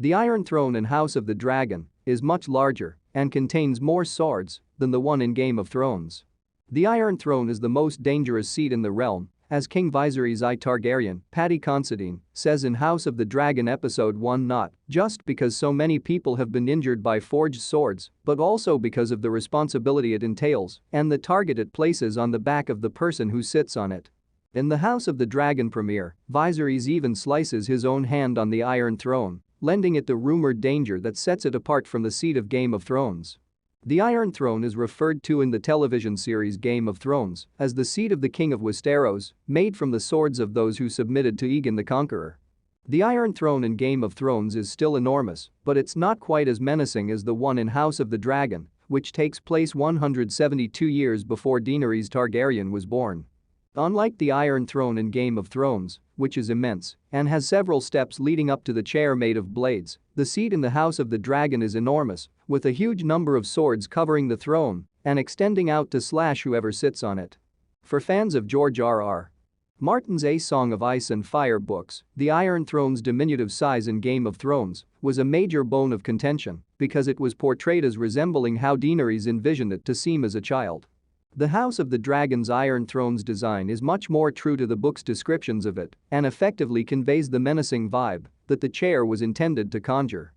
The Iron Throne in House of the Dragon is much larger and contains more swords than the one in Game of Thrones. The Iron Throne is the most dangerous seat in the realm, as King Viserys I Targaryen, Paddy Considine, says in House of the Dragon Episode 1, not just because so many people have been injured by forged swords, but also because of the responsibility it entails and the target it places on the back of the person who sits on it. In the House of the Dragon premiere, Viserys even slices his own hand on the Iron Throne, lending it the rumored danger that sets it apart from the seat of Game of Thrones. The Iron Throne is referred to in the television series Game of Thrones as the seat of the King of Westeros, made from the swords of those who submitted to Aegon the Conqueror. The Iron Throne in Game of Thrones is still enormous, but it's not quite as menacing as the one in House of the Dragon, which takes place 172 years before Daenerys Targaryen was born. Unlike the Iron Throne in Game of Thrones, which is immense and has several steps leading up to the chair made of blades, the seat in the House of the Dragon is enormous, with a huge number of swords covering the throne and extending out to slash whoever sits on it. For fans of George R.R. Martin's A Song of Ice and Fire books, the Iron Throne's diminutive size in Game of Thrones was a major bone of contention because it was portrayed as resembling how Daenerys envisioned it to seem as a child. The House of the Dragon's Iron Throne's design is much more true to the book's descriptions of it and effectively conveys the menacing vibe that the chair was intended to conjure.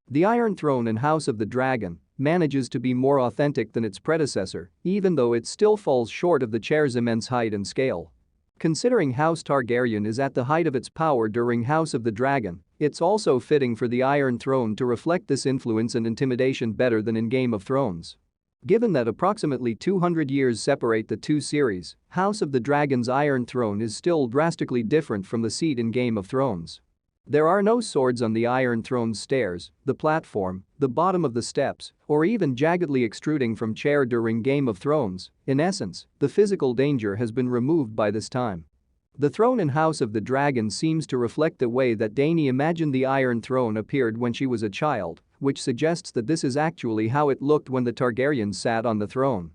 The Iron Throne in House of the Dragon manages to be more authentic than its predecessor, even though it still falls short of the chair's immense height and scale. Considering House Targaryen is at the height of its power during House of the Dragon, it's also fitting for the Iron Throne to reflect this influence and intimidation better than in Game of Thrones. Given that approximately 200 years separate the two series, House of the Dragon's Iron Throne is still drastically different from the seat in Game of Thrones. There are no swords on the Iron Throne's stairs, the platform, the bottom of the steps, or even jaggedly extruding from chair during Game of Thrones. In essence, the physical danger has been removed by this time. The throne in House of the Dragon seems to reflect the way that Dany imagined the Iron Throne appeared when she was a child, which suggests that this is actually how it looked when the Targaryens sat on the throne.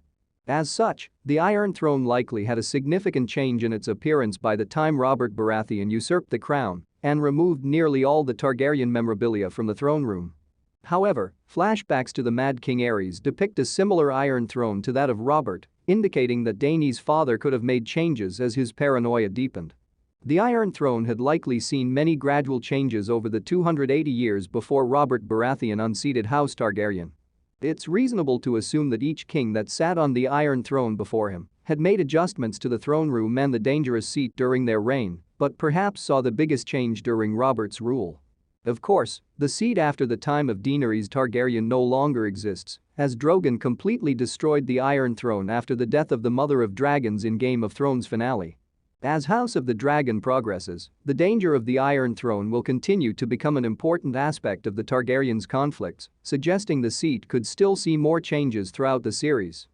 As such, the Iron Throne likely had a significant change in its appearance by the time Robert Baratheon usurped the crown and removed nearly all the Targaryen memorabilia from the throne room. However, flashbacks to the Mad King Aerys depict a similar Iron Throne to that of Robert, indicating that Dany's father could have made changes as his paranoia deepened. The Iron Throne had likely seen many gradual changes over the 280 years before Robert Baratheon unseated House Targaryen. It's reasonable to assume that each king that sat on the Iron Throne before him had made adjustments to the throne room and the dangerous seat during their reign, but perhaps saw the biggest change during Robert's rule. Of course, the seat after the time of Daenerys Targaryen no longer exists, as Drogon completely destroyed the Iron Throne after the death of the Mother of Dragons in Game of Thrones finale. As House of the Dragon progresses, the danger of the Iron Throne will continue to become an important aspect of the Targaryens' conflicts, suggesting the seat could still see more changes throughout the series.